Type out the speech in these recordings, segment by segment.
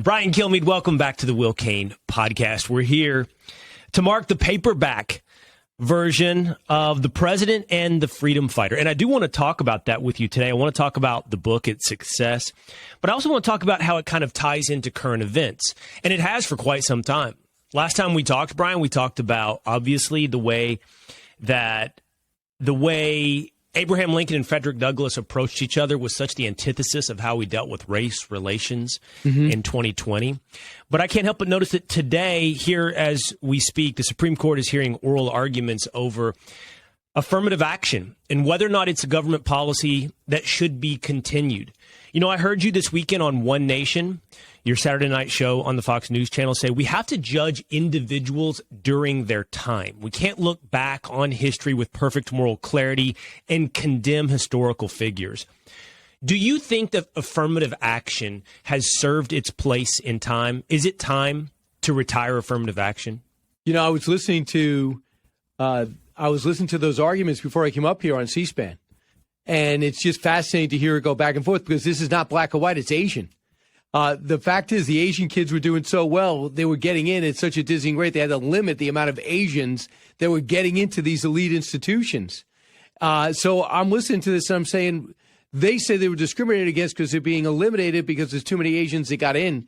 Brian Kilmeade, welcome back to the Cain Podcast. We're here to mark the paperback version of The President and the Freedom Fighter. And I do want to talk about that with you today. I want to talk about the book, its success, but I also want to talk about how it kind of ties into current events. And it has for quite some time. Last time we talked, Brian, we talked about, obviously, the way Abraham Lincoln and Frederick Douglass approached each other was such the antithesis of how we dealt with race relations in 2020. But I can't help but notice that today, here as we speak, the Supreme Court is hearing oral arguments over affirmative action and whether or not it's a government policy that should be continued. You know, I heard you this weekend on One Nation, your Saturday night show on the Fox News Channel, say we have to judge individuals during their time. We can't look back on history with perfect moral clarity and condemn historical figures. Do you think that affirmative action has served its place in time? Is it time to retire affirmative action? You know, I was listening to those arguments before I came up here on C-SPAN. And it's just fascinating to hear it go back and forth because this is not black or white, it's Asian. The fact is the Asian kids were doing so well, they were getting in at such a dizzying rate, they had to limit the amount of Asians that were getting into these elite institutions. So I'm listening to this and I'm saying, they say they were discriminated against because they're being eliminated because there's too many Asians that got in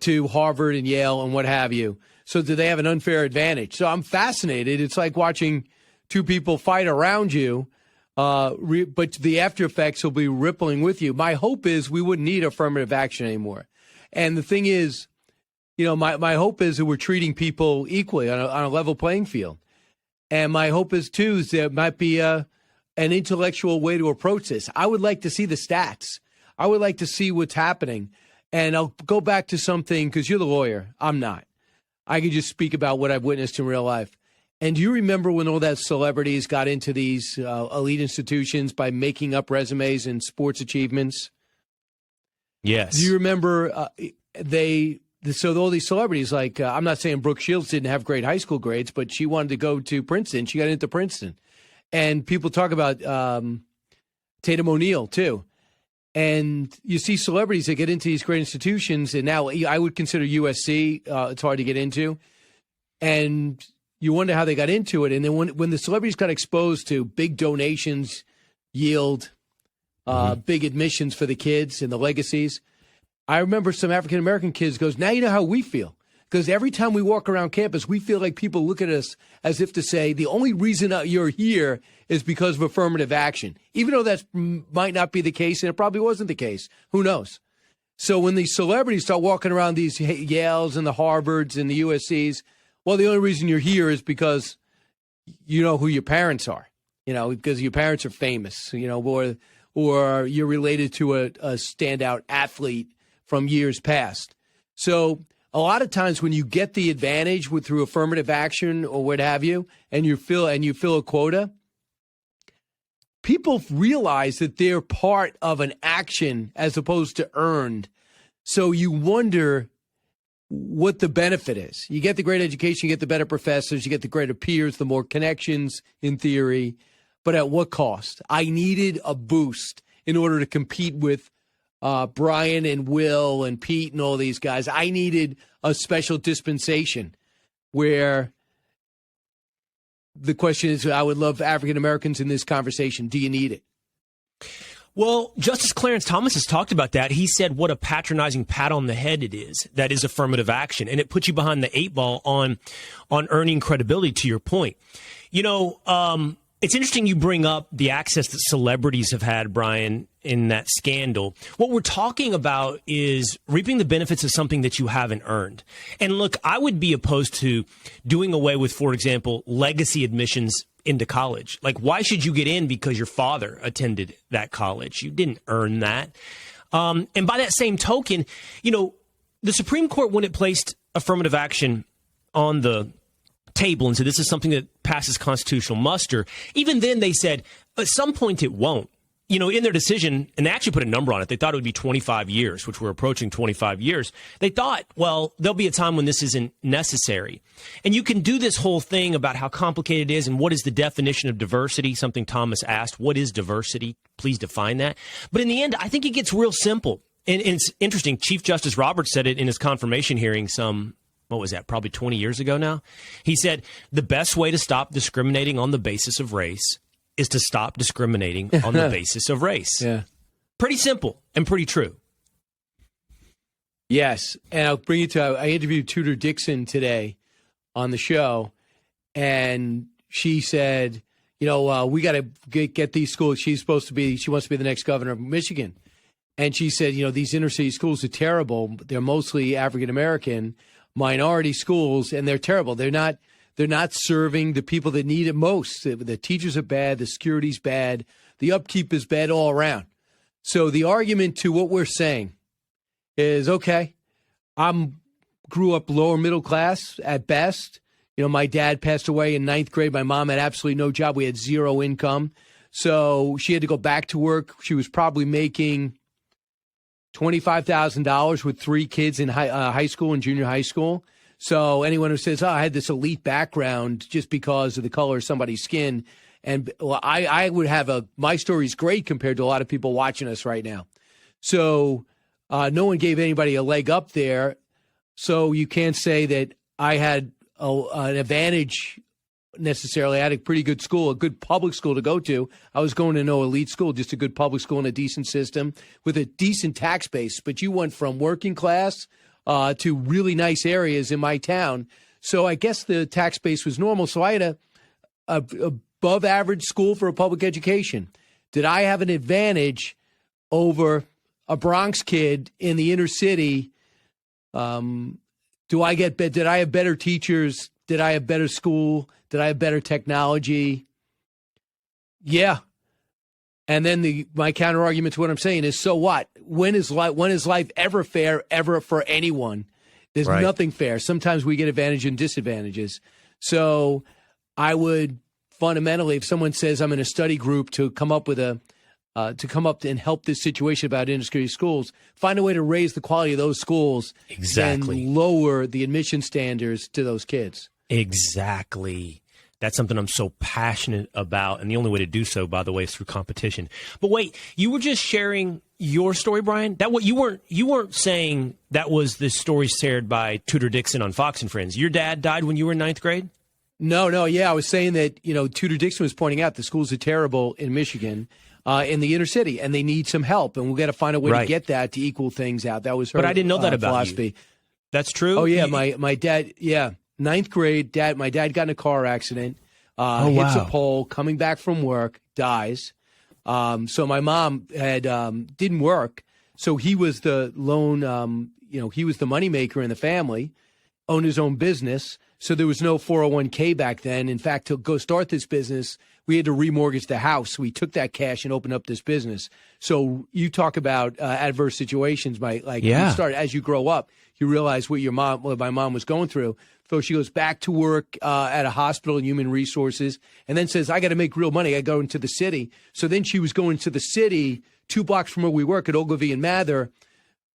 to Harvard and Yale and what have you. So do they have an unfair advantage? So I'm fascinated. It's like watching two people fight around you. But the after effects will be rippling with you. My hope is we wouldn't need affirmative action anymore. And the thing is, you know, my hope is that we're treating people equally on a level playing field. And my hope is, too, is there might be an intellectual way to approach this. I would like to see the stats. I would like to see what's happening. And I'll go back to something, because you're the lawyer. I'm not. I can just speak about what I've witnessed in real life. And do you remember when all that celebrities got into these elite institutions by making up resumes and sports achievements? Yes. Do you remember so all these celebrities, like I'm not saying Brooke Shields didn't have great high school grades, but she wanted to go to Princeton. She got into Princeton. And people talk about Tatum O'Neal, too. And you see celebrities that get into these great institutions, and now I would consider USC, it's hard to get into. And you wonder how they got into it. And then when the celebrities got exposed to big donations, yield, big admissions for the kids and the legacies, I remember some African-American kids goes, now you know how we feel. Because every time we walk around campus, we feel like people look at us as if to say, the only reason you're here is because of affirmative action. Even though that might not be the case, and it probably wasn't the case. Who knows? So when these celebrities start walking around these Yales and the Harvards and the USCs, well, the only reason you're here is because you know who your parents are, you know, because your parents are famous, you know, or you're related to a standout athlete from years past. So a lot of times when you get the advantage through affirmative action or what have you, and you fill a quota, people realize that they're part of an action as opposed to earned. So you wonder what the benefit is. You get the great education, you get the better professors, you get the greater peers, the more connections in theory, but at what cost? I needed a boost in order to compete with Brian and Will and Pete and all these guys. I needed a special dispensation where the question is, I would love African Americans in this conversation. Do you need it? Well, Justice Clarence Thomas has talked about that. He said what a patronizing pat on the head it is. That is affirmative action. And it puts you behind the eight ball on earning credibility, to your point. You know, it's interesting you bring up the access that celebrities have had, Brian, in that scandal. What we're talking about is reaping the benefits of something that you haven't earned. And look, I would be opposed to doing away with, for example, legacy admissions into college. Like, why should you get in because your father attended that college? You didn't earn that. And by that same token, you know, the Supreme Court, when it placed affirmative action on the table and said this is something that passes constitutional muster, even then they said at some point it won't. You know, in their decision, and they actually put a number on it, they thought it would be 25 years, which we're approaching 25 years. They thought, well, there'll be a time when this isn't necessary. And you can do this whole thing about how complicated it is and what is the definition of diversity, something Thomas asked. What is diversity? Please define that. But in the end, I think it gets real simple. And it's interesting. Chief Justice Roberts said it in his confirmation hearing what was that, probably 20 years ago now? He said, the best way to stop discriminating on the basis of race is to stop discriminating on the basis of race. Yeah. Pretty simple and pretty true. Yes. And I'll bring you to, I interviewed Tudor Dixon today on the show, and she said, we got to get these schools. She wants to be the next governor of Michigan. And she said, these inner city schools are terrible. They're mostly African-American minority schools, and they're terrible. They're not serving the people that need it most. The teachers are bad. The security's bad. The upkeep is bad all around. So the argument to what we're saying is, okay, grew up lower middle class at best. My dad passed away in 9th grade. My mom had absolutely no job. We had zero income. So she had to go back to work. She was probably making $25,000 with 3 kids in high school and junior high school. So anyone who says, I had this elite background just because of the color of somebody's skin, and I would have my story's great compared to a lot of people watching us right now. So no one gave anybody a leg up there. So you can't say that I had an advantage necessarily. I had a pretty good school, a good public school to go to. I was going to no elite school, just a good public school and a decent system with a decent tax base. But you went from working class to really nice areas in my town. So I guess the tax base was normal. So I had a above average school for a public education. Did I have an advantage over a Bronx kid in the inner city? Did I have better teachers? Did I have better school? Did I have better technology? Yeah. And then my counter argument to what I'm saying is, so what? When is life ever fair, ever for anyone? There's nothing fair. Sometimes we get advantage and disadvantages. So I would fundamentally, if someone says I'm in a study group to come up and help this situation about inner city schools, find a way to raise the quality of those schools and lower the admission standards to those kids. Exactly. That's something I'm so passionate about, and the only way to do so, by the way, is through competition. But wait, you were just sharing your story, Brian? That what you weren't saying that was the story shared by Tudor Dixon on Fox and Friends. Your dad died when you were in 9th grade? No, yeah, I was saying that, Tudor Dixon was pointing out the schools are terrible in Michigan, in the inner city, and they need some help, and we've got to find a way to get that to equal things out. That was her. But I didn't know that about philosophy. You. That's true? Oh, yeah, my dad, 9th grade, my dad got in a car accident, hits a pole, coming back from work, dies. So my mom didn't work, so he was the lone, he was the moneymaker in the family, owned his own business. So there was no 401k back then. In fact, to go start this business, we had to remortgage the house. We took that cash and opened up this business. So you talk about adverse situations, you start as you grow up, you realize what my mom was going through. So she goes back to work at a hospital in human resources, and then says, I got to make real money. I go into the city. So then she was going to the city 2 blocks from where we work at Ogilvy and Mather,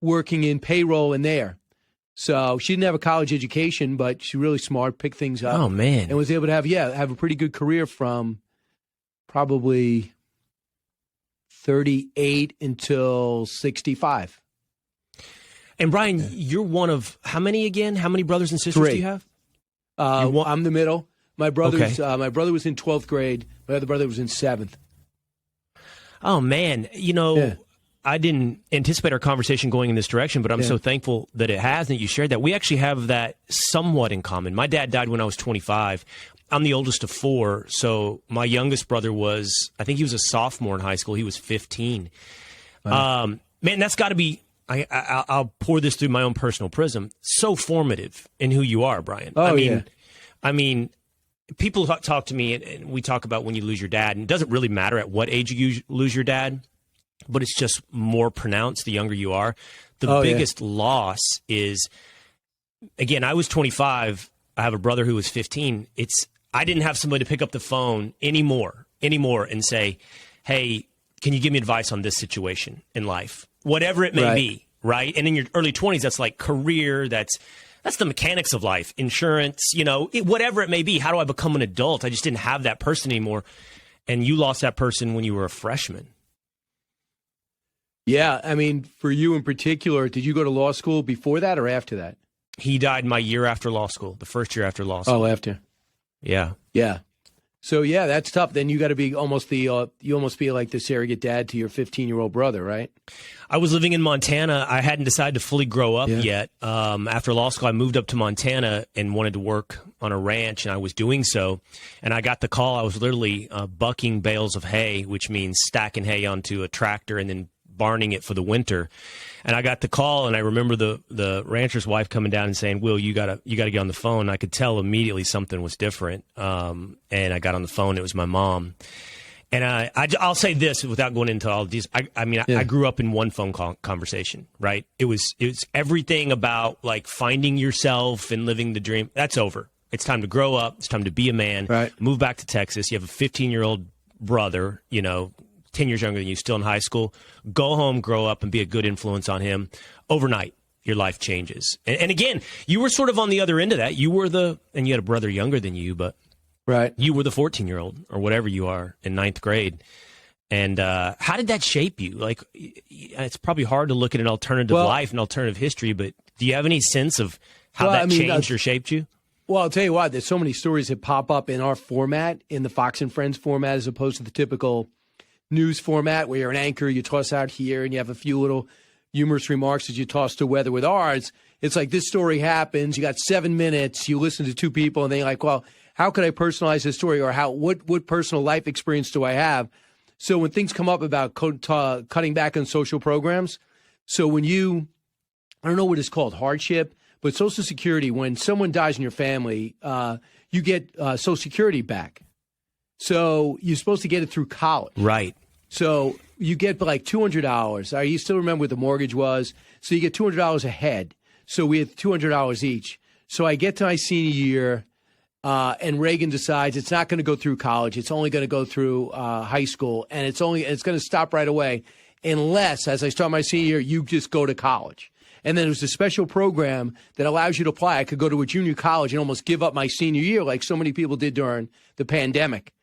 working in payroll in there. So she didn't have a college education, but she's really smart, picked things up. Oh, man. And was able to have a pretty good career from probably 38 until 65. And Brian, you're one of how many again? How many brothers and sisters 3. do you have? I'm the middle. My brother was in 12th grade. My other brother was in 7th. Oh, man. I didn't anticipate our conversation going in this direction, but I'm so thankful that it has and that you shared that. We actually have that somewhat in common. My dad died when I was 25. I'm the oldest of 4, so my youngest brother I think he was a sophomore in high school. He was 15. Man, that's got to be, I'll pour this through my own personal prism, so formative in who you are, Brian. I mean, people talk to me, and we talk about when you lose your dad, and it doesn't really matter at what age you lose your dad, but it's just more pronounced the younger you are. The biggest loss is, again, I was 25. I have a brother who was 15. I didn't have somebody to pick up the phone anymore and say, hey, can you give me advice on this situation in life? Whatever it may be, right? And in your early 20s, that's like career, that's the mechanics of life, insurance, whatever it may be. How do I become an adult? I just didn't have that person anymore. And you lost that person when you were a freshman. Yeah, I mean, for you in particular, did you go to law school before that or after that? He died my year after law school, the first year after law school. Oh, after. Yeah. Yeah. So, yeah, that's tough. Then you got to be almost you almost feel like the surrogate dad to your 15-year-old brother, right? I was living in Montana. I hadn't decided to fully grow up yet. After law school, I moved up to Montana and wanted to work on a ranch, and I was doing so. And I got the call. I was literally bucking bales of hay, which means stacking hay onto a tractor and then barning it for the winter. And I got the call, and I remember the rancher's wife coming down and saying, "Will, you gotta get on the phone." And I could tell immediately something was different. And I got on the phone. It was my mom. And I'll say this without going into all of these. I grew up in one phone call conversation, right? It was everything about like finding yourself and living the dream. That's over. It's time to grow up. It's time to be a man. Right. Move back to Texas. You have a 15-year-old brother, 10 years younger than you, still in high school. Go home, grow up, and be a good influence on him. Overnight, your life changes. And again, you were sort of on the other end of that. You had a brother younger than you, but right, you were the 14-year-old or whatever you are in ninth grade. And how did that shape you? Like, it's probably hard to look at an alternative life and alternative history, but do you have any sense of how changed or shaped you? Well, I'll tell you what, there's so many stories that pop up in our format, in the Fox and Friends format, as opposed to the typical news format where you're an anchor, you toss out here, and you have a few little humorous remarks that you toss to weather. With ours, it's like this story happens, you got 7 minutes, you listen to two people, and they're like, well, how could I personalize this story, or what personal life experience do I have? So when things come up about cutting back on social programs, so when I don't know what it's called, hardship, but Social Security, when someone dies in your family, you get Social Security back. So you're supposed to get it through college. Right. So you get like $200. You still remember what the mortgage was. So you get $200 a head. So we had $200 each. So I get to my senior year, and Reagan decides it's not going to go through college. It's only going to go through high school, and it's going to stop right away unless, as I start my senior year, you just go to college. And then there's a special program that allows you to apply. I could go to a junior college and almost give up my senior year like so many people did during the pandemic.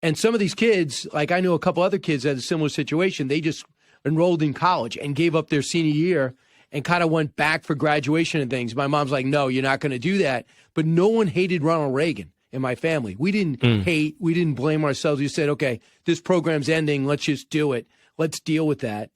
And some of these kids, like I know a couple other kids that had a similar situation, they just enrolled in college and gave up their senior year and kind of went back for graduation and things. My mom's like, no, you're not going to do that. But no one hated Ronald Reagan in my family. We didn't hate. We didn't blame ourselves. We said, okay, this program's ending. Let's just do it. Let's deal with that.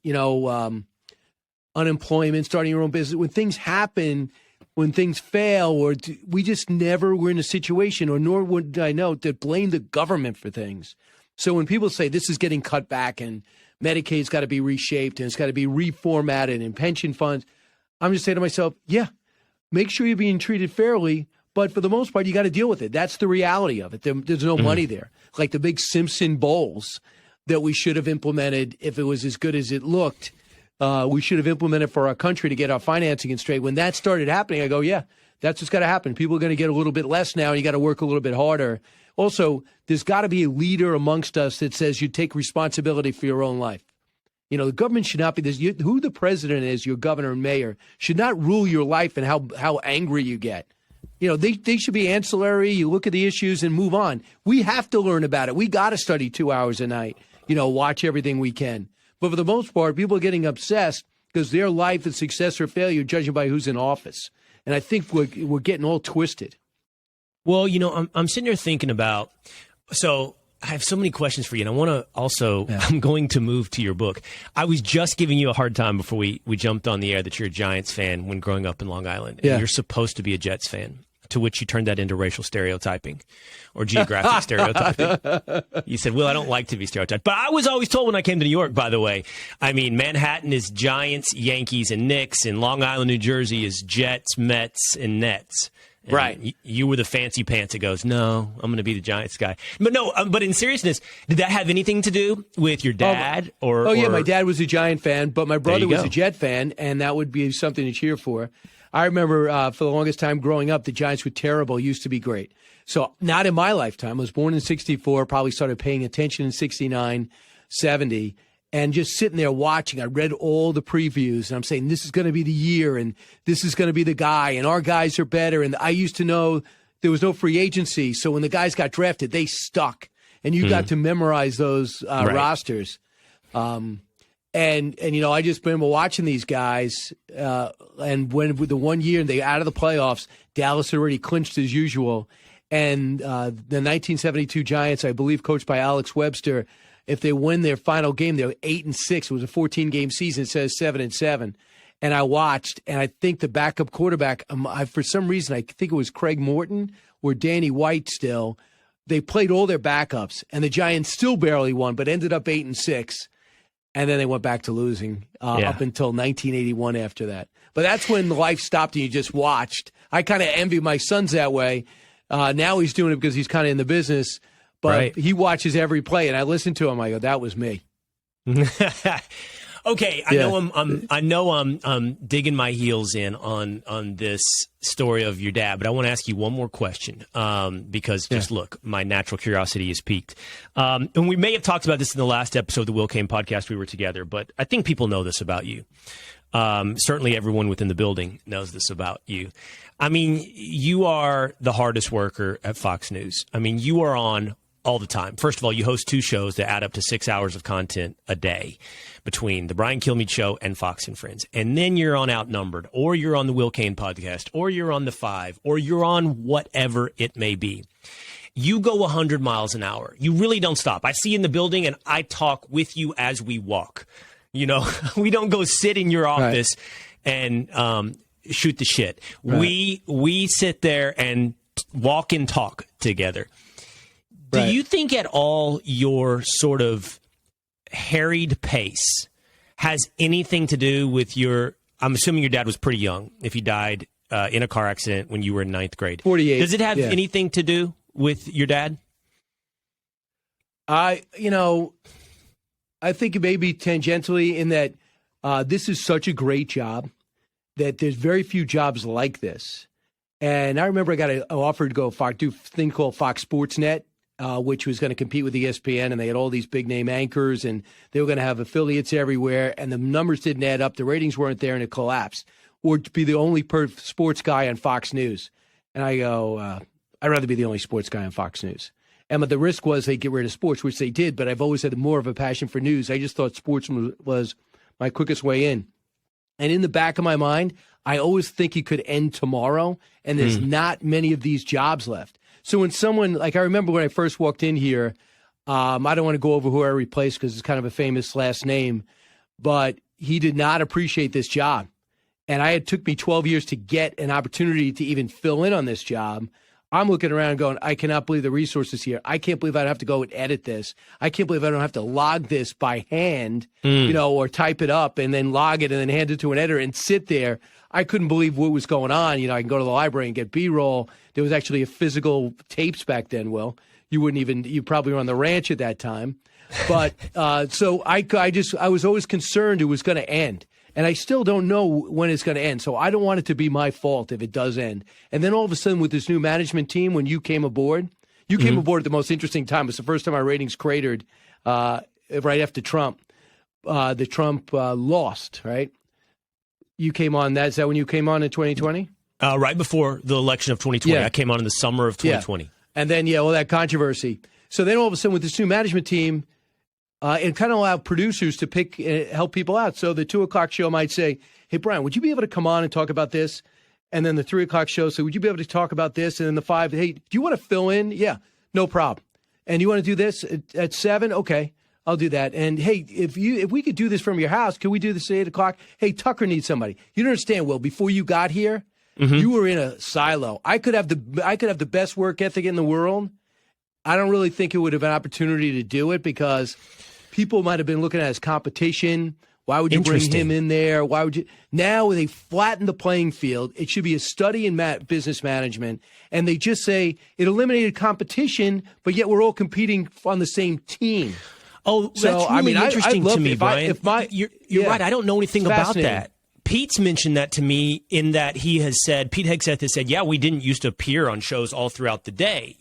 Unemployment, starting your own business. When things happen, when things fail, we just never were in a situation, or nor would I know, to blame the government for things. So when people say this is getting cut back and Medicaid's got to be reshaped and it's got to be reformatted and pension funds, I'm just saying to myself, yeah, make sure you're being treated fairly, but for the most part, you got to deal with it. That's the reality of it. There's no money there. Like the big Simpson bowls that we should have implemented if it was as good as it looked. We should have implemented for our country to get our financing in straight. When that started happening, I go, yeah, that's what's got to happen. People are going to get a little bit less now, and you got to work a little bit harder. Also, there's got to be a leader amongst us that says you take responsibility for your own life. The government should not be this. Who the president is, your governor and mayor, should not rule your life and how angry you get. They should be ancillary. You look at the issues and move on. We have to learn about it. We got to study 2 hours a night, watch everything we can. But for the most part, people are getting obsessed because their life is success or failure judging by who's in office. And I think we're getting all twisted. Well, I'm sitting here thinking about, so I have so many questions for you. And I want to also, I'm going to move to your book. I was just giving you a hard time before we jumped on the air that you're a Giants fan when growing up in Long Island. And you're supposed to be a Jets fan, to which you turned that into racial stereotyping or geographic stereotyping. You said, well, I don't like to be stereotyped. But I was always told when I came to New York, by the way, Manhattan is Giants, Yankees, and Knicks, and Long Island, New Jersey is Jets, Mets, and Nets. And right. You were the fancy pants that goes, no, I'm going to be the Giants guy. But no, but in seriousness, did that have anything to do with your dad? Yeah, my dad was a Giant fan, but my brother was a Jet fan, and that would be something to cheer for. I remember for the longest time growing up, the Giants were terrible, used to be great. So not in my lifetime. I was born in 64, probably started paying attention in 69, 70, and just sitting there watching. I read all the previews, and I'm saying, this is going to be the year, and this is going to be the guy, and our guys are better. And I used to know there was no free agency, so when the guys got drafted, they stuck, and you got to memorize those rosters. And And I just remember watching these guys, and when with the 1 year they out of the playoffs, Dallas already clinched as usual, and the 1972 Giants, I believe, coached by Alex Webster, if they win their final game, they're 8-6. It was a 14-game season. It says 7-7, and I watched, and I think the backup quarterback, for some reason, I think it was Craig Morton or Danny White. Still, they played all their backups, and the Giants still barely won, but ended up 8-6. And then they went back to losing up until 1981 after that. But that's when life stopped and you just watched. I kind of envy my sons that way. Now he's doing it because he's kind of in the business. But He watches every play, and I listen to him. I go, that was me. Okay, I know I'm digging my heels in on this story of your dad, but I want to ask you one more question because look, my natural curiosity is piqued. And we may have talked about this in the last episode of the Will Cain podcast we were together, but I think people know this about you. Certainly everyone within the building knows this about you. I mean, you are the hardest worker at Fox News. I mean, you are on all the time. First of all, you host 2 shows that add up to 6 hours of content a day between the Brian Kilmeade Show and Fox and Friends. And then you're on Outnumbered, or you're on the Will Cain Podcast, or you're on The 5, or you're on whatever it may be. You go 100 miles an hour. You really don't stop. I see you in the building, and I talk with you as we walk. We don't go sit in your office and shoot the shit. Right. We sit there and walk and talk together. Do you think at all your sort of harried pace has anything to do with I'm assuming your dad was pretty young if he died in a car accident when you were in 9th grade. 48. Does it have anything to do with your dad? I think it may be tangentially in that this is such a great job that there's very few jobs like this. And I remember I got an offer to go do a thing called Fox Sports Net, which was going to compete with ESPN, and they had all these big-name anchors, and they were going to have affiliates everywhere, and the numbers didn't add up. The ratings weren't there, and it collapsed. Or to be the only sports guy on Fox News. And I go, I'd rather be the only sports guy on Fox News. And but the risk was they get rid of sports, which they did, but I've always had more of a passion for news. I just thought sports was my quickest way in. And in the back of my mind, I always think it could end tomorrow, and there's not many of these jobs left. So when someone, like I remember when I first walked in here, I don't want to go over who I replaced because it's kind of a famous last name, but he did not appreciate this job. And it took me 12 years to get an opportunity to even fill in on this job. I'm looking around and going, I cannot believe the resources here. I can't believe I don't have to go and edit this. I can't believe I don't have to log this by hand, or type it up and then log it and then hand it to an editor and sit there. I couldn't believe what was going on. I can go to the library and get B-roll. There was actually a physical tapes back then, Will. You probably were on the ranch at that time. But so I was always concerned it was going to end. And I still don't know when it's going to end. So I don't want it to be my fault if it does end. And then all of a sudden with this new management team, when you came aboard at the most interesting time. It was the first time our ratings cratered right after Trump. The Trump lost, right? You came on that. Is that when you came on in 2020? Right before the election of 2020. Yeah. I came on in the summer of 2020. Yeah. And then, all that controversy. So then all of a sudden with this new management team, it kind of allowed producers to help people out. So the 2 o'clock show might say, hey, Brian, would you be able to come on and talk about this? And then the 3 o'clock show, so would you be able to talk about this? And then the 5, hey, do you want to fill in? Yeah, no problem. And you want to do this at 7? Okay, I'll do that. And hey, if we could do this from your house, could we do this at 8 o'clock? Hey, Tucker needs somebody. You don't understand, Will, before you got here, you were in a silo. I could have the best work ethic in the world. I don't really think it would have an opportunity to do it because people might have been looking at it as competition. Why would you bring him in there? Why would you? Now they flatten the playing field. It should be a study in business management. And they just say it eliminated competition, but yet we're all competing on the same team. Oh, that's really interesting to me, Brian. You're right. I don't know anything about that. Pete's mentioned that to me in that Pete Hegseth has said, yeah, we didn't used to appear on shows all throughout the day,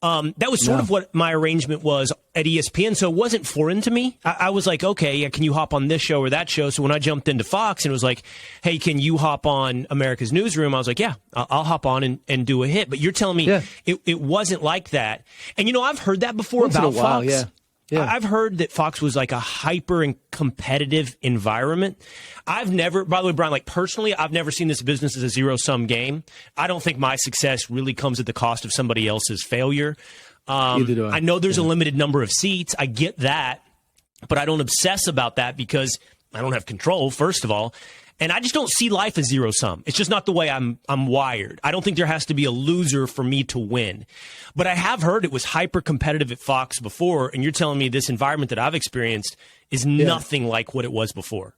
That was sort of what my arrangement was at ESPN, so it wasn't foreign to me. I was like, okay, yeah, can you hop on this show or that show? So when I jumped into Fox and it was like, hey, can you hop on America's Newsroom? I was like, yeah, I'll hop on and do a hit. But you're telling me it wasn't like that. And, I've heard that before about Fox. I've heard that Fox was like a hyper and competitive environment. I've never, by the way, Brian, like personally, I've never seen this business as a zero-sum game. I don't think my success really comes at the cost of somebody else's failure. Neither do I. I know there's a limited number of seats. I get that, but I don't obsess about that because I don't have control, first of all. And I just don't see life as zero sum. It's just not the way I'm wired. I don't think there has to be a loser for me to win. But I have heard it was hyper competitive at Fox before, and you're telling me this environment that I've experienced is nothing like what it was before.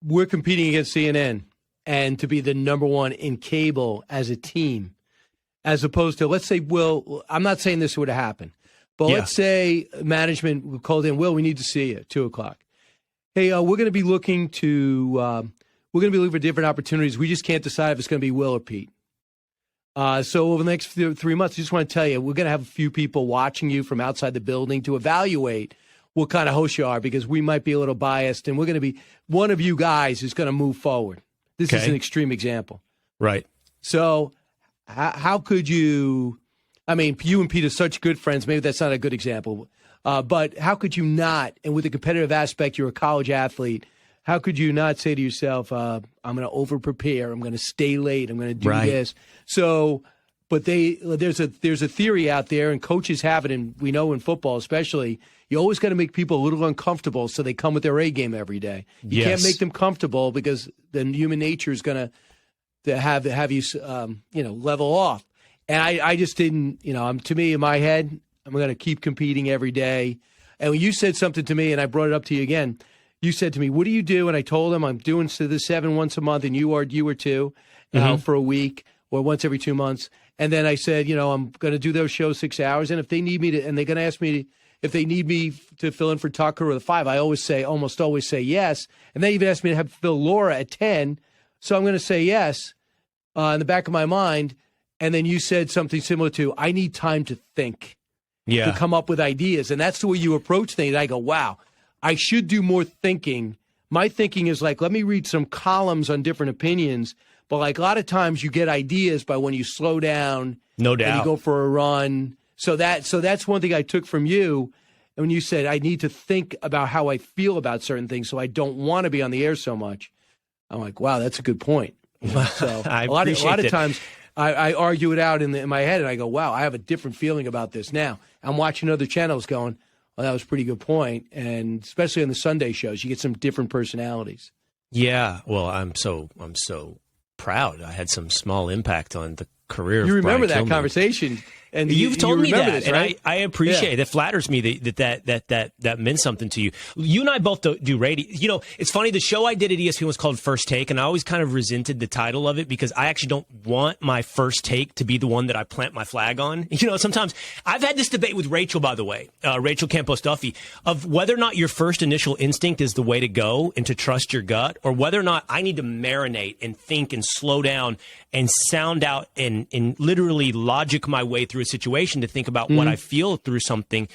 We're competing against CNN and to be the number one in cable as a team, as opposed to, let's say, Will, I'm not saying this would have happened, but let's say management called in, Will, we need to see you at 2:00. Hey, we're going to be looking to we're going to be looking for different opportunities. We just can't decide if it's going to be Will or Pete. So over the next 3 months, I just want to tell you, we're going to have a few people watching you from outside the building to evaluate what kind of host you are, because we might be a little biased, and we're going to be one of you guys is going to move forward. This is an extreme example. Right. So how could you, I mean, you and Pete are such good friends. Maybe that's not a good example. But how could you not, and with the competitive aspect, you're a college athlete, how could you not say to yourself, I'm going to over-prepare, I'm going to stay late, I'm going to do this. So, but there's a theory out there, and coaches have it, and we know in football especially, you always got to make people a little uncomfortable so they come with their A game every day. You can't make them comfortable because then human nature is going to have you, level off. And I just didn't, to me, in my head, I'm going to keep competing every day. And when you said something to me, and I brought it up to you again, you said to me, what do you do? And I told him I'm doing the 7 once a month, and you are 2 for a week or once every 2 months. And then I said, I'm going to do those shows 6 hours. And if they need me to, and they're going to ask me if they need me to fill in for Tucker or the 5, I almost always say yes. And they even asked me to have fill Laura at 10. So I'm going to say yes in the back of my mind. And then you said something similar to, I need time to think, to come up with ideas. And that's the way you approach things. I go, wow, I should do more thinking. My thinking is like, let me read some columns on different opinions. But like a lot of times you get ideas by when you slow down. No doubt. And you go for a run. So that's one thing I took from you. And when you said, I need to think about how I feel about certain things so I don't want to be on the air so much. I'm like, wow, that's a good point. So a lot of times I argue it out in my head, and I go, wow, I have a different feeling about this now. I'm watching other channels going, well, that was a pretty good point. And especially on the Sunday shows, you get some different personalities. Yeah. Well, I'm so proud. I had some small impact on the career of You remember Brian that Kilmeade. conversation. And You've told me that, this, right? and I appreciate it. That flatters me that meant something to you. You and I both do radio. It's funny. The show I did at ESPN was called First Take, and I always kind of resented the title of it because I actually don't want my first take to be the one that I plant my flag on. Sometimes I've had this debate with Rachel, by the way, Rachel Campos Duffy, of whether or not your first initial instinct is the way to go and to trust your gut, or whether or not I need to marinate and think and slow down and sound out and literally logic my way through a situation to think about what I feel through something.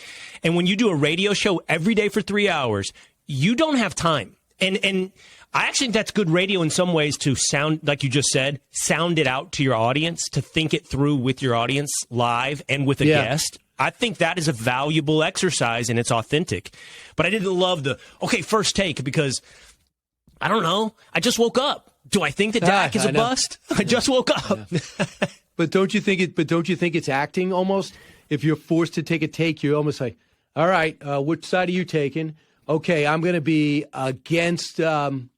And when you do a radio show every day for 3 hours, you don't have time. And I actually think that's good radio in some ways, to sound, like you just said, sound it out to your audience, to think it through with your audience live and with a guest. I think that is a valuable exercise, and it's authentic. But I didn't love first take, because I don't know. I just woke up. Do I think that Dak is a bust? I just woke up. But don't you think it's acting almost? If you're forced to take a take, you're almost like, all right, which side are you taking? Okay, I'm going to be against roughing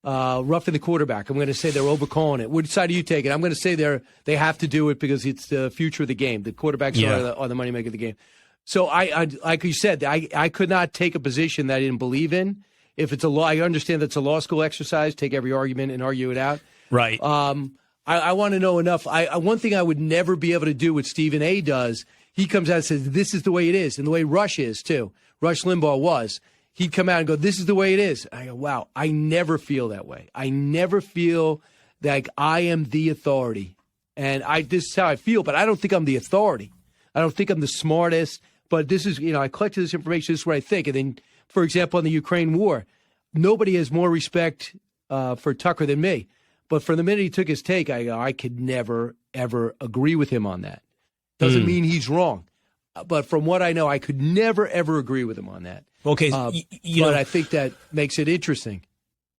the quarterback. I'm going to say they're overcalling it. Which side are you taking? I'm going to say they have to do it because it's the future of the game. The quarterbacks are the moneymaker of the game. So I like you said, I could not take a position that I didn't believe in. If it's a law, I understand that's a law school exercise. Take every argument and argue it out. Right. I want to know enough. One thing I would never be able to do what Stephen A. does, he comes out and says, this is the way it is, and the way Rush is, too. Rush Limbaugh was. He'd come out and go, this is the way it is. I go, wow, I never feel that way. I never feel like I am the authority. And this is how I feel, but I don't think I'm the authority. I don't think I'm the smartest, but this is, I collected this information, this is what I think. And then, for example, on the Ukraine war, nobody has more respect for Tucker than me. But from the minute he took his take, I could never, ever agree with him on that. Doesn't mean he's wrong. but from what I know, I could never, ever agree with him on that. Okay. But I think that makes it interesting.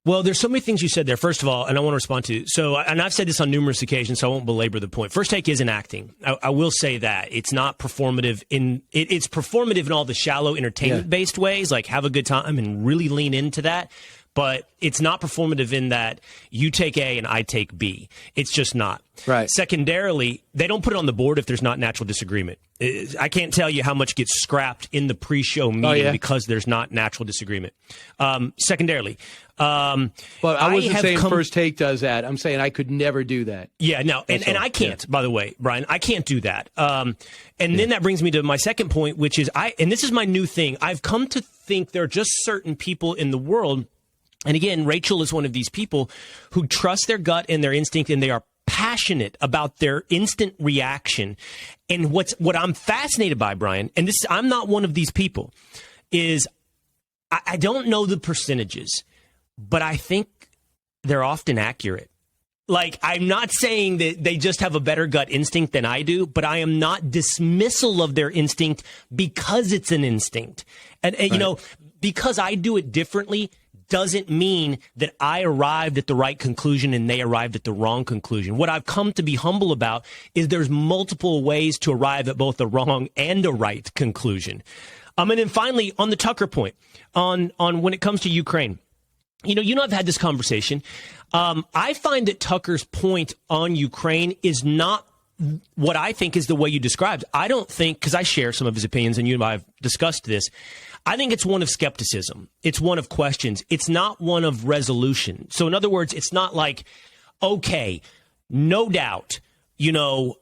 Well, there's so many things you said there, first of all, and I want to respond to. So, and I've said this on numerous occasions, so I won't belabor the point. First Take isn't acting. I will say that. It's not performative it's performative in all the shallow entertainment-based ways, like have a good time and really lean into that. But it's not performative in that you take A and I take B. It's just not. Right. Secondarily, they don't put it on the board if there's not natural disagreement. I can't tell you how much gets scrapped in the pre-show meeting because there's not natural disagreement. Secondarily. But I wasn't saying First Take does that. I'm saying I could never do that. Yeah, no, and I can't, by the way, Brian. I can't do that. And then that brings me to my second point, which is and this is my new thing. I've come to think there are just certain people in the world. And again, Rachel is one of these people who trust their gut and their instinct, and they are passionate about their instant reaction. And what I'm fascinated by, Brian, and I'm not one of these people, is I don't know the percentages, but I think they're often accurate. Like, I'm not saying that they just have a better gut instinct than I do, but I am not dismissal of their instinct because it's an instinct. And you know, because I do it differently doesn't mean that I arrived at the right conclusion and they arrived at the wrong conclusion. What I've come to be humble about is there's multiple ways to arrive at both a wrong and a right conclusion. And then finally, on the Tucker point, on when it comes to Ukraine, you know, I've had this conversation. I find that Tucker's point on Ukraine is not what I think is the way you described. I don't think, because I share some of his opinions, and you and I have discussed this, I think it's one of skepticism. It's one of questions. It's not one of resolution. So in other words, it's not like, okay, no doubt, you know,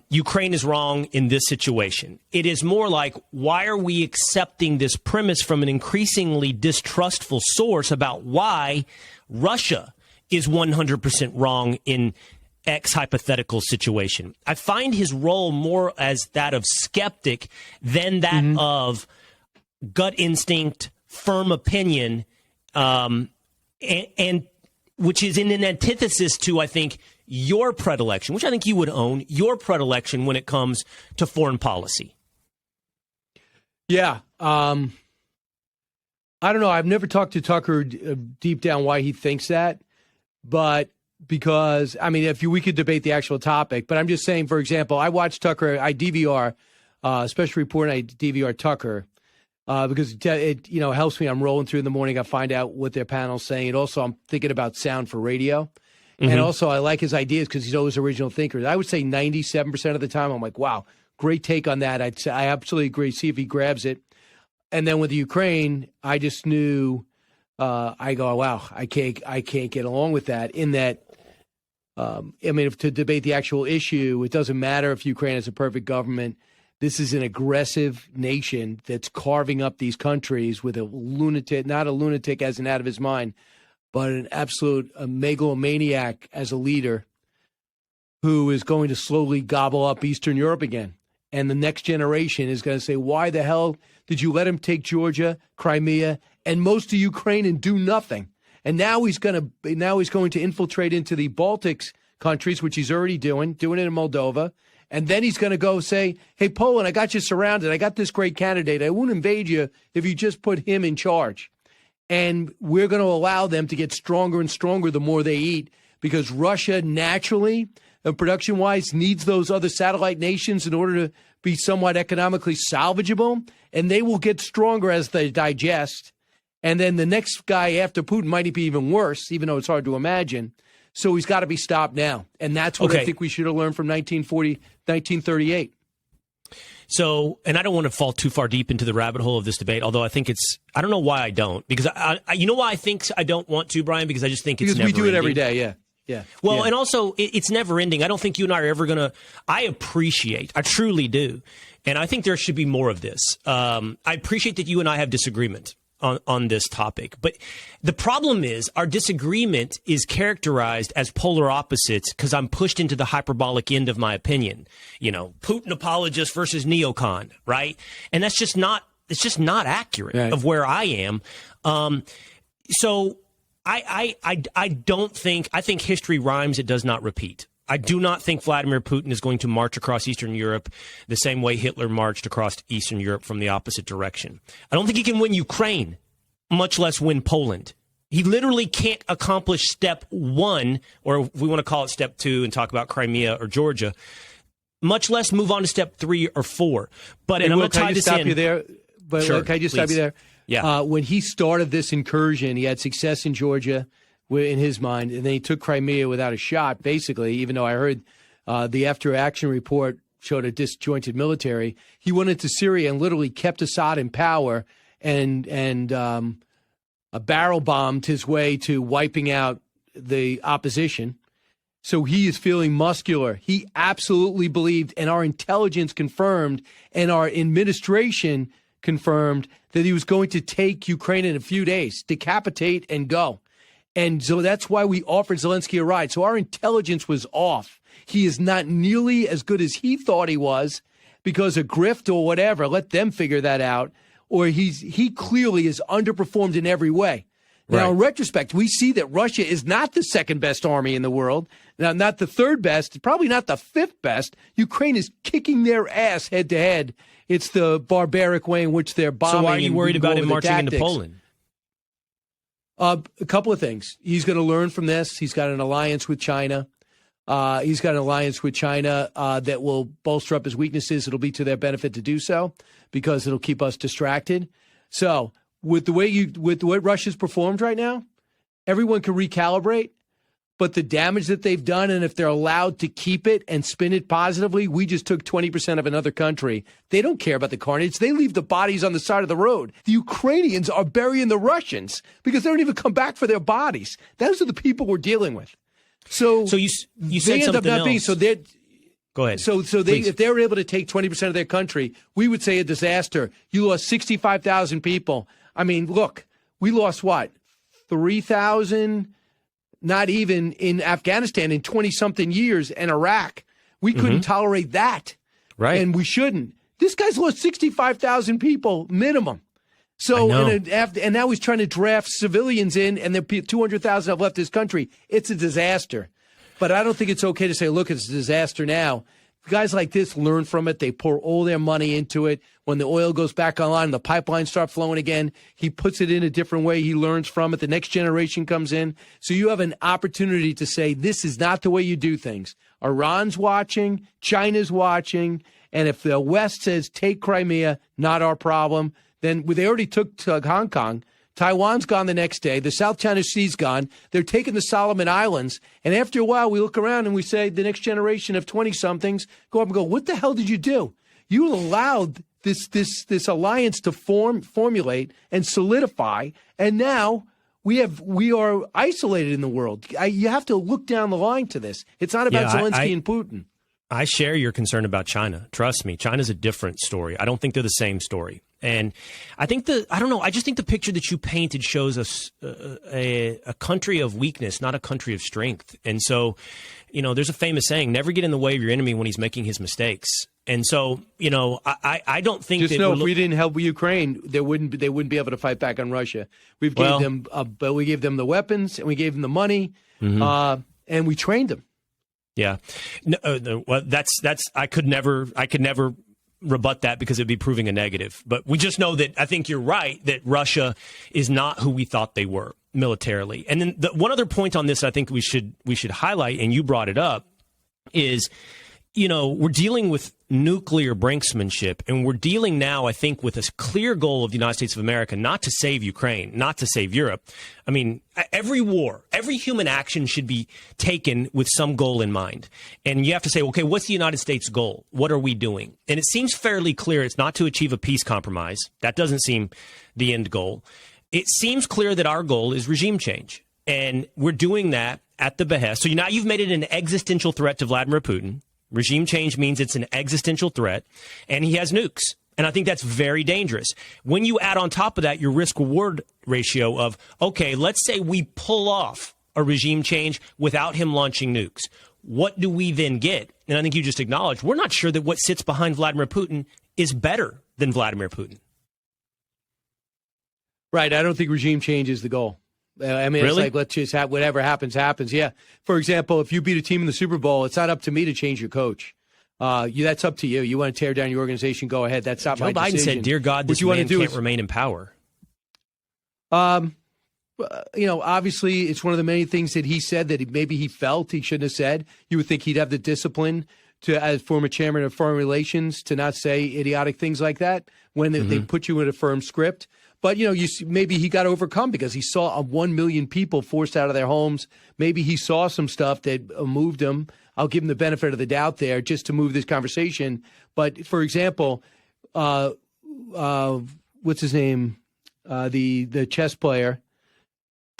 Ukraine is wrong in this situation. It is more like, why are we accepting this premise from an increasingly distrustful source about why Russia is 100% wrong in X hypothetical situation? I find his role more as that of skeptic than that of gut instinct, firm opinion, and which is in an antithesis to, I think, your predilection, which I think you would own, your predilection when it comes to foreign policy. Yeah. I don't know. I've never talked to Tucker deep down why he thinks that, but because, I mean, we could debate the actual topic, but I'm just saying, for example, I watch Tucker, I DVR, special report, and I DVR Tucker, because it helps me. I'm rolling through in the morning. I find out what their panel's saying. And also, I'm thinking about sound for radio. And also, I like his ideas because he's always original thinker. I would say 97% of the time, I'm like, wow, great take on that. I'd say I absolutely agree. See if he grabs it. And then with the Ukraine, I just knew, I go, wow, I can't get along with that. In that, I mean, if to debate the actual issue, it doesn't matter if Ukraine has a perfect government. This is an aggressive nation that's carving up these countries with a lunatic, not a lunatic as in out of his mind, but an absolute megalomaniac as a leader who is going to slowly gobble up Eastern Europe again. And the next generation is going to say, why the hell did you let him take Georgia, Crimea, and most of Ukraine and do nothing? And now he's going to infiltrate into the Baltics countries, which he's already doing it in Moldova. And then he's going to go say, hey, Poland, I got you surrounded. I got this great candidate. I won't invade you if you just put him in charge. And we're going to allow them to get stronger and stronger the more they eat, because Russia naturally, production-wise, needs those other satellite nations in order to be somewhat economically salvageable. And they will get stronger as they digest. And then the next guy after Putin might be even worse, even though it's hard to imagine. So he's got to be stopped now. And that's what I think we should have learned from 1938. So, and I don't want to fall too far deep into the rabbit hole of this debate, although I think I don't know why I don't. Because, you know why I think I don't want to, Brian? Because I just think it's never ending. Because we do it every day, yeah. Well, and also, it's never ending. I don't think you and I are ever going to – I truly do. And I think there should be more of this. I appreciate that you and I have disagreement on this topic. But the problem is our disagreement is characterized as polar opposites because I'm pushed into the hyperbolic end of my opinion. You know, Putin apologist versus neocon, right? And that's just not – it's just not accurate of where I am. So I don't think – I think history rhymes, it does not repeat. I do not think Vladimir Putin is going to march across Eastern Europe the same way Hitler marched across Eastern Europe from the opposite direction. I don't think he can win Ukraine, much less win Poland. He literally can't accomplish step one, or if we want to call it step two and talk about Crimea or Georgia, much less move on to step 3 or 4. But and I'm going to tie this in. You there? But sure, can I just stop you there? Yeah. When he started this incursion, he had success in Georgia, in his mind, and then he took Crimea without a shot, basically, even though I heard the after-action report showed a disjointed military. He went into Syria and literally kept Assad in power and barrel bombed his way to wiping out the opposition. So he is feeling muscular. He absolutely believed, and our intelligence confirmed, and our administration confirmed that he was going to take Ukraine in a few days, decapitate and go. And so that's why we offered Zelensky a ride. So our intelligence was off. He is not nearly as good as he thought he was because of grift or whatever. Let them figure that out. Or he clearly is underperformed in every way. Now, Right. in retrospect, we see that Russia is not the second best army in the world. Now, not the third best, probably not the fifth best. Ukraine is kicking their ass head to head. It's the barbaric way in which they're bombing. So why are you and worried we go about over him the marching into tactics. Poland? A couple of things. He's going to learn from this. He's got an alliance with China. That will bolster up his weaknesses. It'll be to their benefit to do so because it'll keep us distracted. So with the way Russia's performed right now, everyone can recalibrate. But the damage that they've done, and if they're allowed to keep it and spin it positively, we just took 20% of another country. They don't care about the carnage. They leave the bodies on the side of the road. The Ukrainians are burying the Russians because they don't even come back for their bodies. Those are the people we're dealing with. So you said they end up something not else. being so they're. Go ahead. So if they were able to take 20% of their country, we would say a disaster. You lost 65,000 people. I mean, look, we lost what? 3,000, not even in Afghanistan in 20-something years, and Iraq. We couldn't tolerate that. Right. And we shouldn't. This guy's lost 65,000 people minimum. So and now he's trying to draft civilians in, and the 200,000 have left this country. It's a disaster. But I don't think it's okay to say, look, it's a disaster now. Guys like this learn from it. They pour all their money into it. When the oil goes back online, the pipelines start flowing again. He puts it in a different way. He learns from it. The next generation comes in. So you have an opportunity to say, this is not the way you do things. Iran's watching. China's watching. And if the West says, take Crimea, not our problem, then they already took Hong Kong. Taiwan's gone the next day. The South China Sea's gone. They're taking the Solomon Islands. And after a while, we look around and we say, the next generation of 20-somethings go up and go, what the hell did you do? You allowed this alliance to formulate and solidify, and now we are isolated in the world. You have to look down the line to this. It's not about Zelensky and Putin. I share your concern about China. Trust me, China's a different story. I don't think they're the same story. And I just think the picture that you painted shows us a country of weakness, not a country of strength. And so, there's a famous saying, never get in the way of your enemy when he's making his mistakes. And so, I don't think just know if we didn't help Ukraine, they wouldn't be able to fight back on Russia. We gave them the weapons and we gave them the money, and we trained them. Yeah, well, that's I could never rebut that because it'd be proving a negative. But we just know that I think you're right that Russia is not who we thought they were militarily. And then one other point on this I think we should highlight, and you brought it up, is we're dealing with nuclear brinksmanship, and we're dealing now, I think, with a clear goal of the United States of America not to save Ukraine, not to save Europe. I mean, every war, every human action should be taken with some goal in mind. And you have to say, okay, what's the United States goal? What are we doing? And it seems fairly clear it's not to achieve a peace compromise. That doesn't seem the end goal. It seems clear that our goal is regime change. And we're doing that at the behest. So now you've made it an existential threat to Vladimir Putin. Regime change means it's an existential threat, and he has nukes. And I think that's very dangerous. When you add on top of that your risk-reward ratio of, okay, let's say we pull off a regime change without him launching nukes. What do we then get? And I think you just acknowledged, we're not sure that what sits behind Vladimir Putin is better than Vladimir Putin. Right. I don't think regime change is the goal. I mean, Really? It's like, let's just have whatever happens, happens. Yeah. For example, if you beat a team in the Super Bowl, it's not up to me to change your coach. That's up to you. You want to tear down your organization, go ahead. That's not Joe my Biden decision. said, "Dear God, this man can't remain in power." Obviously, it's one of the many things that he said that maybe he felt he shouldn't have said. You would think he'd have the discipline to, as former chairman of foreign relations, to not say idiotic things like that when they put you in a firm script. But, maybe he got overcome because he saw 1 million people forced out of their homes. Maybe he saw some stuff that moved him. I'll give him the benefit of the doubt there just to move this conversation. But, for example, what's his name? The chess player.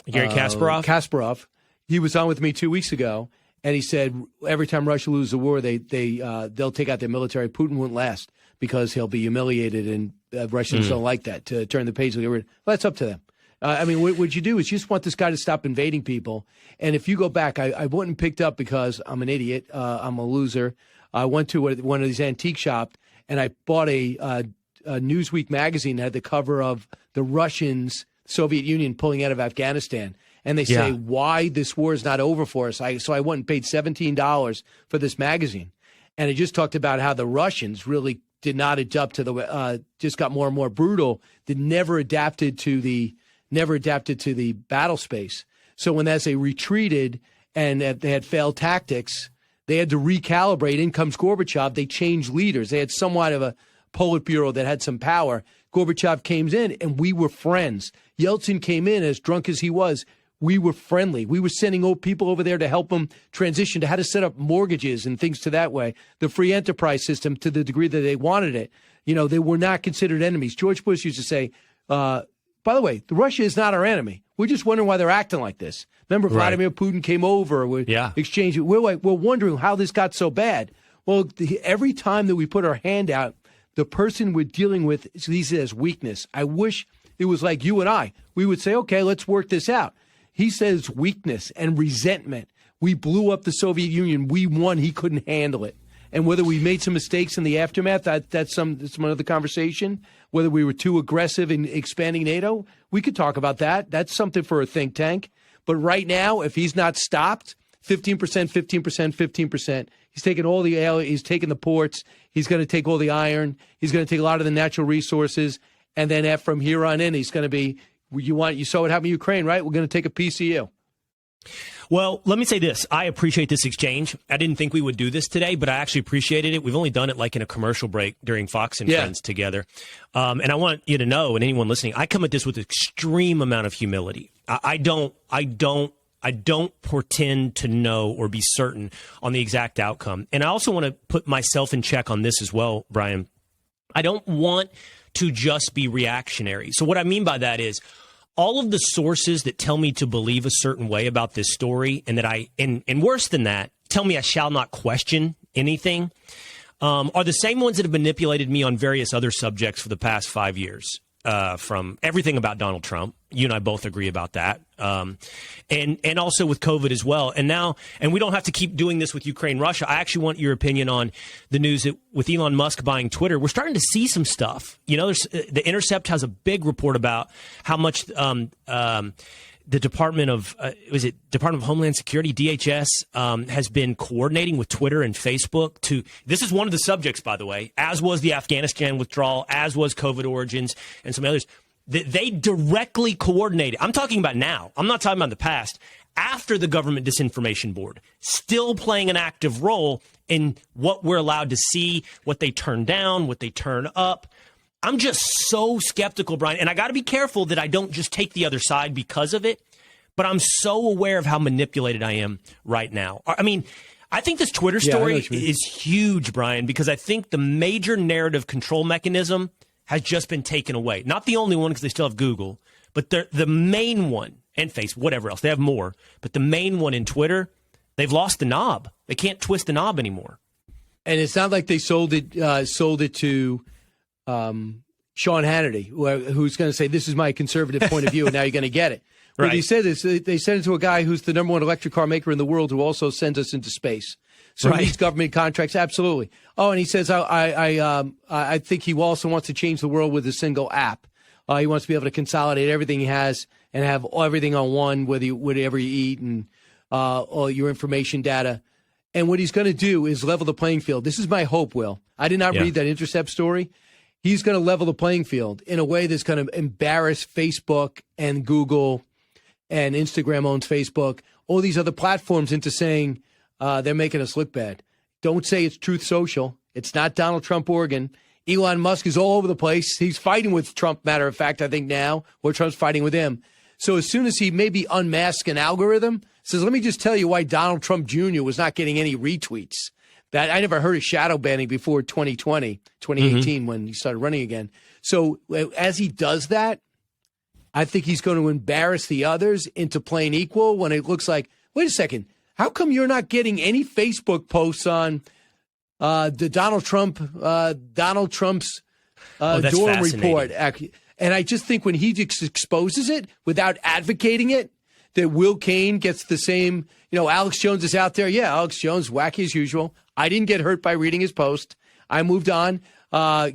Garry Kasparov? Kasparov. He was on with me 2 weeks ago, and he said every time Russia loses a war, they'll take out their military. Putin won't last because he'll be humiliated, and Russians don't like that, to turn the page. Well, that's up to them. What you do is you just want this guy to stop invading people. And if you go back, I went and picked up because I'm an idiot. I'm a loser. I went to one of these antique shops, and I bought a Newsweek magazine that had the cover of the Russians, Soviet Union pulling out of Afghanistan. And they say, why this war is not over for us. So I went and paid $17 for this magazine. And it just talked about how the Russians really did not adapt to just got more and more brutal, that never adapted to the battle space. So when they retreated and they had failed tactics, they had to recalibrate. In comes Gorbachev. They changed leaders. They had somewhat of a Politburo that had some power. Gorbachev came in, and we were friends. Yeltsin came in, as drunk as he was. We were friendly. We were sending old people over there to help them transition to how to set up mortgages and things to that way. The free enterprise system, to the degree that they wanted it. They were not considered enemies. George Bush used to say, by the way, Russia is not our enemy. We're just wondering why they're acting like this. Remember, Vladimir Putin came over. We're exchanging. We're wondering how this got so bad. Well, every time that we put our hand out, the person we're dealing with sees it as weakness. I wish it was like you and I. We would say, okay, let's work this out. He says weakness and resentment. We blew up the Soviet Union. We won. He couldn't handle it. And whether we made some mistakes in the aftermath, that's some other conversation. Whether we were too aggressive in expanding NATO, we could talk about that. That's something for a think tank. But right now, if he's not stopped, 15%, 15%, 15%. He's taking all the oil. He's taking the ports. He's going to take all the iron. He's going to take a lot of the natural resources. And then from here on in, he's going to be, you saw what happened in Ukraine, right? We're going to take a piece of you. Well, let me say this. I appreciate this exchange. I didn't think we would do this today, but I actually appreciated it. We've only done it like in a commercial break during Fox and Friends together. And I want you to know, and anyone listening, I come at this with extreme amount of humility. I don't pretend to know or be certain on the exact outcome. And I also want to put myself in check on this as well, Brian. I don't want to just be reactionary. So what I mean by that is all of the sources that tell me to believe a certain way about this story, and that and worse than that, tell me I shall not question anything, are the same ones that have manipulated me on various other subjects for the past 5 years. From everything about Donald Trump. You and I both agree about that. And also with COVID as well. And we don't have to keep doing this with Ukraine, Russia. I actually want your opinion on the news that with Elon Musk buying Twitter, we're starting to see some stuff. The Intercept has a big report about how much the Department of Homeland Security, DHS, has been coordinating with Twitter and Facebook this is one of the subjects, by the way, as was the Afghanistan withdrawal, as was COVID origins and some others. They directly coordinated. I'm talking about now. I'm not talking about the past. After the Government Disinformation Board, still playing an active role in what we're allowed to see, what they turn down, what they turn up. I'm just so skeptical, Brian, and I got to be careful that I don't just take the other side because of it, but I'm so aware of how manipulated I am right now. I mean, I think this Twitter story is huge, Brian, because I think the major narrative control mechanism has just been taken away. Not the only one, because they still have Google, but the main one, and Facebook, whatever else. They have more, but the main one in Twitter, they've lost the knob. They can't twist the knob anymore. And it's not like they sold it to Sean Hannity, who's going to say, this is my conservative point of view, and now you're going to get it. What he said is they sent it to a guy who's the number one electric car maker in the world, who also sends us into space. So he needs government contracts, absolutely. Oh, and he says, I think he also wants to change the world with a single app. He wants to be able to consolidate everything he has and have everything on one, whatever you eat and all your information data. And what he's going to do is level the playing field. This is my hope, Will. I did not read that Intercept story. He's going to level the playing field in a way that's going to embarrass Facebook and Google, and Instagram owns Facebook, all these other platforms, into saying they're making us look bad. Don't say it's Truth Social. It's not Donald Trump Oregon. Elon Musk is all over the place. He's fighting with Trump, matter of fact, I think now, or Trump's fighting with him. So as soon as he maybe unmasks an algorithm, says, let me just tell you why Donald Trump Jr. was not getting any retweets. That I never heard of shadow banning before 2018, when he started running again. So as he does that, I think he's going to embarrass the others into playing equal when it looks like, wait a second, how come you're not getting any Facebook posts on the Donald Trump's dorm report? And I just think when he exposes it without advocating it, that Will Cain gets the same, Alex Jones is out there. Yeah, Alex Jones, wacky as usual. I didn't get hurt by reading his post. I moved on. Al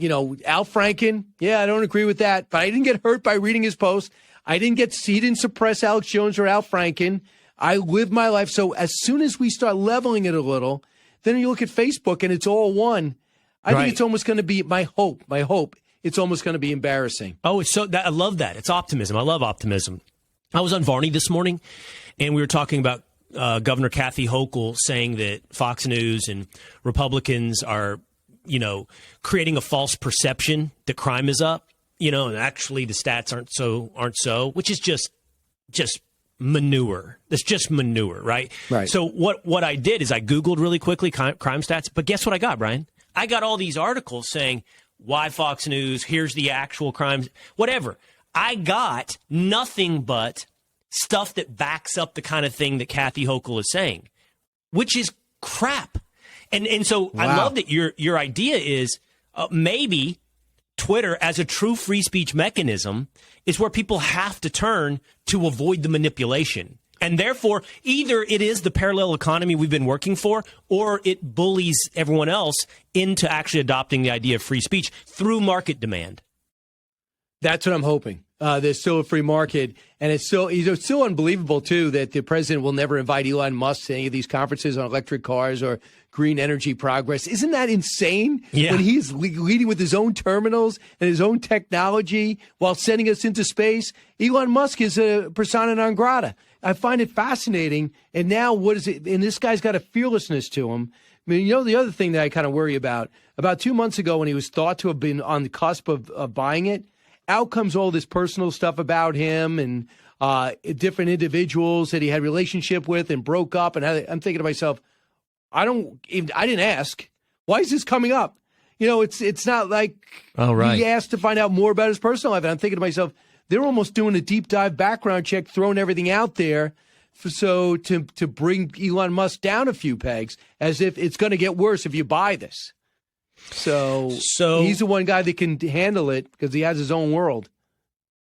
Franken, yeah, I don't agree with that, but I didn't get hurt by reading his post. He didn't suppress Alex Jones or Al Franken. I lived my life. So as soon as we start leveling it a little, then you look at Facebook and it's all one. I think it's almost going to be my hope. It's almost going to be embarrassing. Oh, I love that. It's optimism. I love optimism. I was on Varney this morning, and we were talking about Governor Kathy Hochul saying that Fox News and Republicans are, creating a false perception that crime is up, and actually the stats aren't so, which is just manure. That's just manure, right? Right. So what I did is I Googled really quickly crime stats, but guess what I got, Brian? I got all these articles saying, why Fox News, here's the actual crimes, whatever. I got nothing but stuff that backs up the kind of thing that Kathy Hochul is saying, which is crap. And so wow. I love that your idea is maybe Twitter as a true free speech mechanism is where people have to turn to avoid the manipulation. And therefore, either it is the parallel economy we've been working for, or it bullies everyone else into actually adopting the idea of free speech through market demand. That's what I'm hoping. There's still a free market, and it's still unbelievable, too, that the president will never invite Elon Musk to any of these conferences on electric cars or green energy progress. Isn't that insane? Yeah. When he's leading with his own terminals and his own technology while sending us into space, Elon Musk is a persona non grata. I find it fascinating. And now what is it? And this guy's got a fearlessness to him. I mean, the other thing that I kind of worry about 2 months ago when he was thought to have been on the cusp of buying it, out comes all this personal stuff about him and different individuals that he had a relationship with and broke up. And I'm thinking to myself, I didn't ask. Why is this coming up? It's not like he asked to find out more about his personal life. And I'm thinking to myself, they're almost doing a deep dive background check, throwing everything out there to bring Elon Musk down a few pegs, as if it's going to get worse if you buy this. So he's the one guy that can handle it because he has his own world.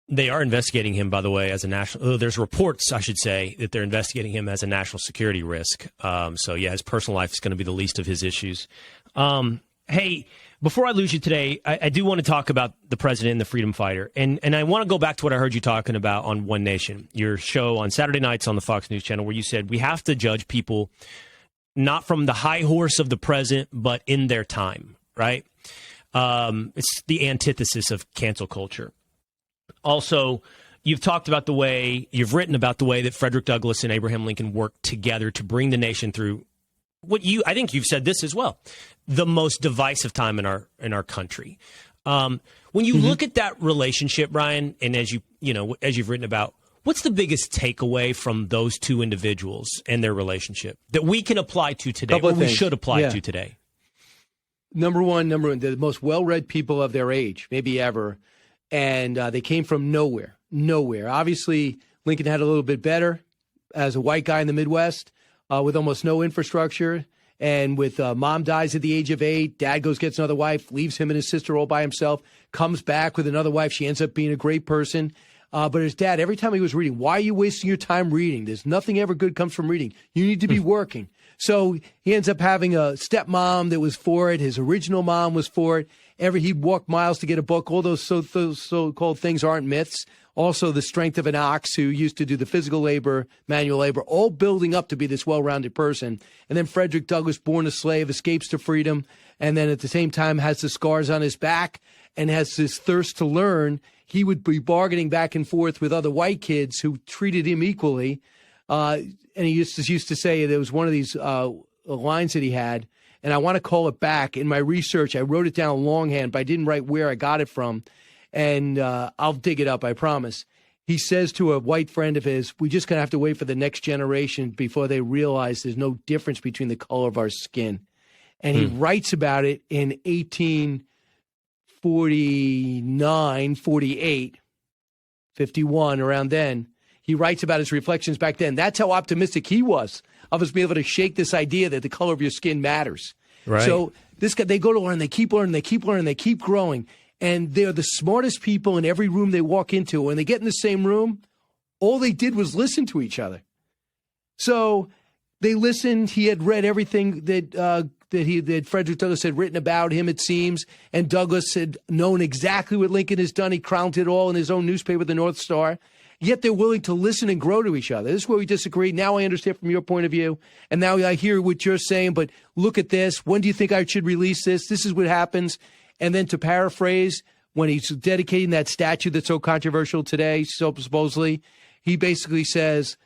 They are investigating him, by the way, as a national. There's reports, I should say, that they're investigating him as a national security risk. His personal life is going to be the least of his issues. Hey, before I lose you today, I do want to talk about the president and the freedom fighter. And I want to go back to what I heard you talking about on One Nation, your show on Saturday nights on the Fox News channel, where you said we have to judge people not from the high horse of the present, but in their time, right? It's the antithesis of cancel culture. Also, you've talked about you've written about the way that Frederick Douglass and Abraham Lincoln worked together to bring the nation through I think you've said this as well, the most divisive time in our country. When you look at that relationship, Brian, and as you've written about, what's the biggest takeaway from those two individuals and their relationship that we can apply to today, or we should apply to today? Number one, they're the most well-read people of their age, maybe ever. And they came from nowhere. Obviously, Lincoln had a little bit better as a white guy in the Midwest with almost no infrastructure. And with mom dies at the age of 8, dad gets another wife, leaves him and his sister all by himself, comes back with another wife. She ends up being a great person. But his dad, every time he was reading, why are you wasting your time reading? There's nothing ever good comes from reading. You need to be working. So he ends up having a stepmom that was for it. His original mom was for it. He'd walk miles to get a book. All those so-called things aren't myths. Also, the strength of an ox who used to do the physical labor, manual labor, all building up to be this well-rounded person. And then Frederick Douglass, born a slave, escapes to freedom, and then at the same time has the scars on his back and has this thirst to learn. He would be bargaining back and forth with other white kids who treated him equally. And he used to say, there was one of these lines that he had, and I want to call it back. In my research, I wrote it down longhand, but I didn't write where I got it from. And I'll dig it up, I promise. He says to a white friend of his, we're just going to have to wait for the next generation before they realize there's no difference between the color of our skin. And he writes about it in 1849, 48, 51, around then. He writes about his reflections back then. That's how optimistic he was of us being able to shake this idea that the color of your skin matters. Right. So this guy, they go to learn, they keep learning, they keep learning, they keep growing. And they're the smartest people in every room they walk into. When they get in the same room, all they did was listen to each other. So they listened. He had read everything that Frederick Douglass had written about him, it seems. And Douglass had known exactly what Lincoln has done. He crowned it all in his own newspaper, the North Star. Yet they're willing to listen and grow to each other. This is where we disagree. Now I understand from your point of view. And now I hear what you're saying. But look at this. When do you think I should release this? This is what happens. And then to paraphrase, when he's dedicating that statue that's so controversial today, so supposedly, he basically says,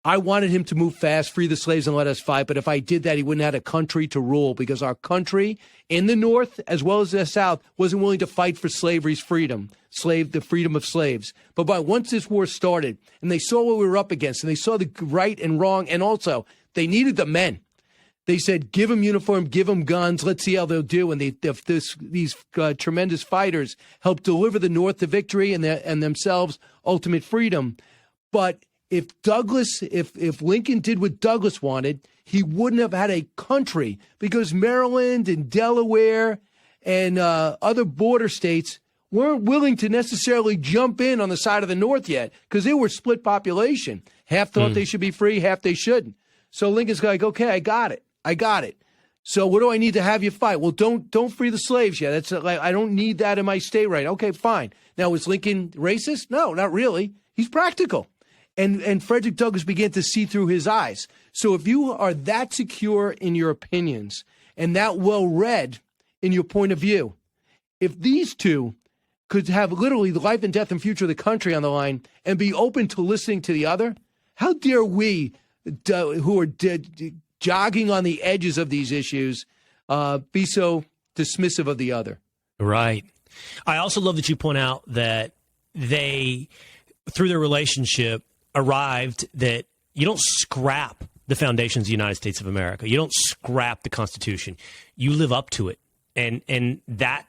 I wanted him to move fast, free the slaves, and let us fight. But if I did that, he wouldn't have a country to rule, because our country in the North, as well as the South, wasn't willing to fight for slavery's freedom, the freedom of slaves. But once this war started, and they saw what we were up against, and they saw the right and wrong, and also they needed the men. They said, give them uniform, give them guns, let's see how they'll do. And these tremendous fighters helped deliver the North to victory and themselves ultimate freedom. But if Lincoln did what Douglass wanted, he wouldn't have had a country, because Maryland and Delaware and other border states weren't willing to necessarily jump in on the side of the North yet, because they were split population. Half thought they should be free, half they shouldn't. So Lincoln's like, okay, I got it. So what do I need to have you fight? Well, don't free the slaves yet. That's like, I don't need that in my state right. Okay, fine. Now, was Lincoln racist? No, not really. He's practical. And Frederick Douglass began to see through his eyes. So if you are that secure in your opinions and that well-read in your point of view, if these two could have literally the life and death and future of the country on the line and be open to listening to the other, how dare we who are jogging on the edges of these issues be so dismissive of the other? Right. I also love that you point out that they, through their relationship, arrived that you don't scrap the foundations of the United States of America. You don't scrap the Constitution. You live up to it. And that,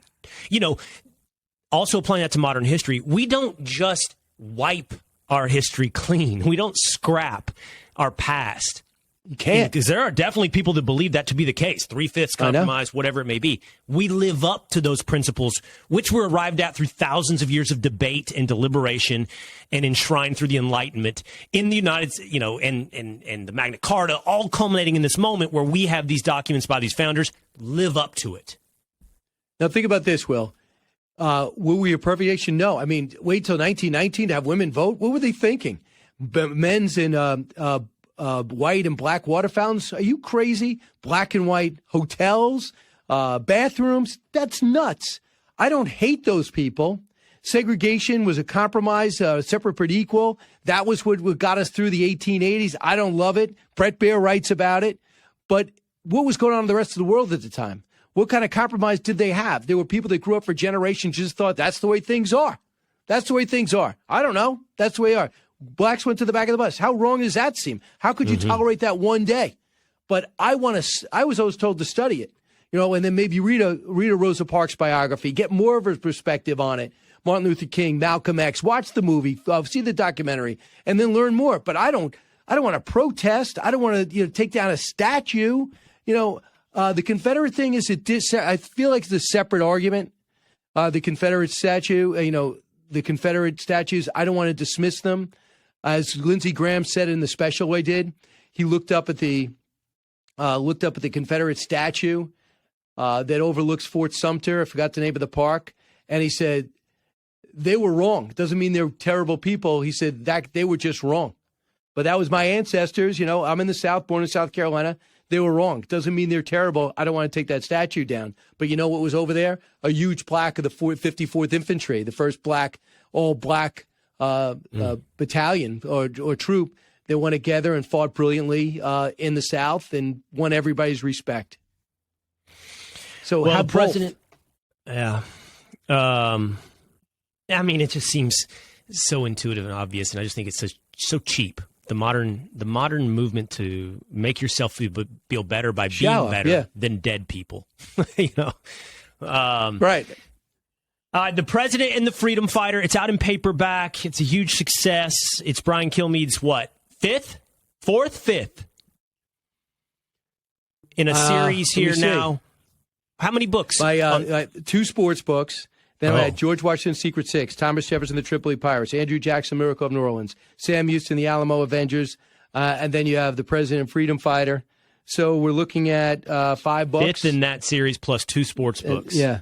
also applying that to modern history, we don't just wipe our history clean. We don't scrap our past. You can't. Because there are definitely people that believe that to be the case. 3/5 compromise, whatever it may be. We live up to those principles, which were arrived at through thousands of years of debate and deliberation and enshrined through the Enlightenment in the United States, and the Magna Carta, all culminating in this moment where we have these documents by these founders. Live up to it. Now, think about this, Will. Were we a perfect nation? No. I mean, wait till 1919 to have women vote. What were they thinking? Men's in white and black water fountains? Are you crazy? Black and white hotels, bathrooms? That's nuts. I don't hate those people. Segregation was a compromise, separate but equal. That was what got us through the 1880s. I don't love it. Bret Baier writes about it. But what was going on in the rest of the world at the time? What kind of compromise did they have? There were people that grew up for generations just thought that's the way things are. That's the way things are. I don't know. That's the way they are. Blacks went to the back of the bus. How wrong does that seem? How could you tolerate that one day? But I was always told to study it, and then maybe read a Rosa Parks biography, get more of her perspective on it. Martin Luther King, Malcolm X, watch the movie, see the documentary, and then learn more. But I don't want to protest. I don't want to take down a statue. The Confederate thing is I feel like it's a separate argument. The Confederate statue, the Confederate statues, I don't want to dismiss them. As Lindsey Graham said in the special I did, he looked up at the Confederate statue that overlooks Fort Sumter. I forgot the name of the park. And he said, they were wrong. It doesn't mean they're terrible people. He said that they were just wrong. But that was my ancestors. You know, I'm in the South, born in South Carolina. They were wrong. It doesn't mean they're terrible. I don't want to take that statue down. But you know what was over there? A huge plaque of the 54th Infantry, the first all-black battalion or troop that went together and fought brilliantly in the South and won everybody's respect. So well, how President? Yeah. I mean, it just seems so intuitive and obvious, and I just think it's so cheap. The modern movement to make yourself feel better by being better than dead people, you know. Right. The President and the Freedom Fighter. It's out in paperback. It's a huge success. It's Brian Kilmeade's fifth in a series here now. How many books? Two sports books. Then I had George Washington's Secret Six, Thomas Jefferson, the Tripoli Pirates, Andrew Jackson, Miracle of New Orleans, Sam Houston, the Alamo Avengers, and then you have the President and Freedom Fighter. So we're looking at 5 books. Fifth in that series plus 2 sports books. Yeah.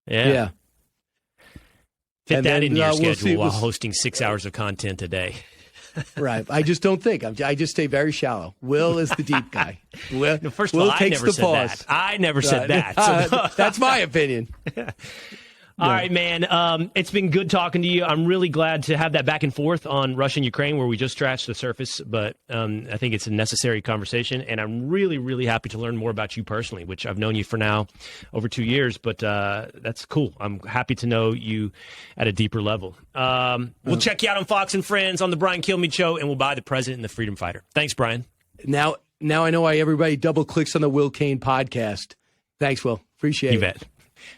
Fit and that then, into your schedule while hosting 6 hours of content a day. Right. I just don't think. I just stay very shallow. Will is the deep guy. No, first of all, I never said that. I never said that. So. That's my opinion. All right, man. It's been good talking to you. I'm really glad to have that back and forth on Russia and Ukraine where we just scratched the surface, but I think it's a necessary conversation, and I'm really, really happy to learn more about you personally, which I've known you for now over 2 years, but that's cool. I'm happy to know you at a deeper level. We'll check you out on Fox and Friends on the Brian Kilmeade Show, and we'll buy the President and the Freedom Fighter. Thanks, Brian. Now I know why everybody double clicks on the Will Cain podcast. Thanks, Will. Appreciate it. You bet.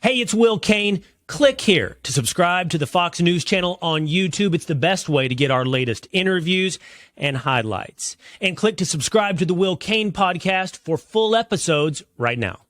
Hey, it's Will Cain. Click here to subscribe to the Fox News channel on YouTube. It's the best way to get our latest interviews and highlights. And click to subscribe to the Will Cain podcast for full episodes right now.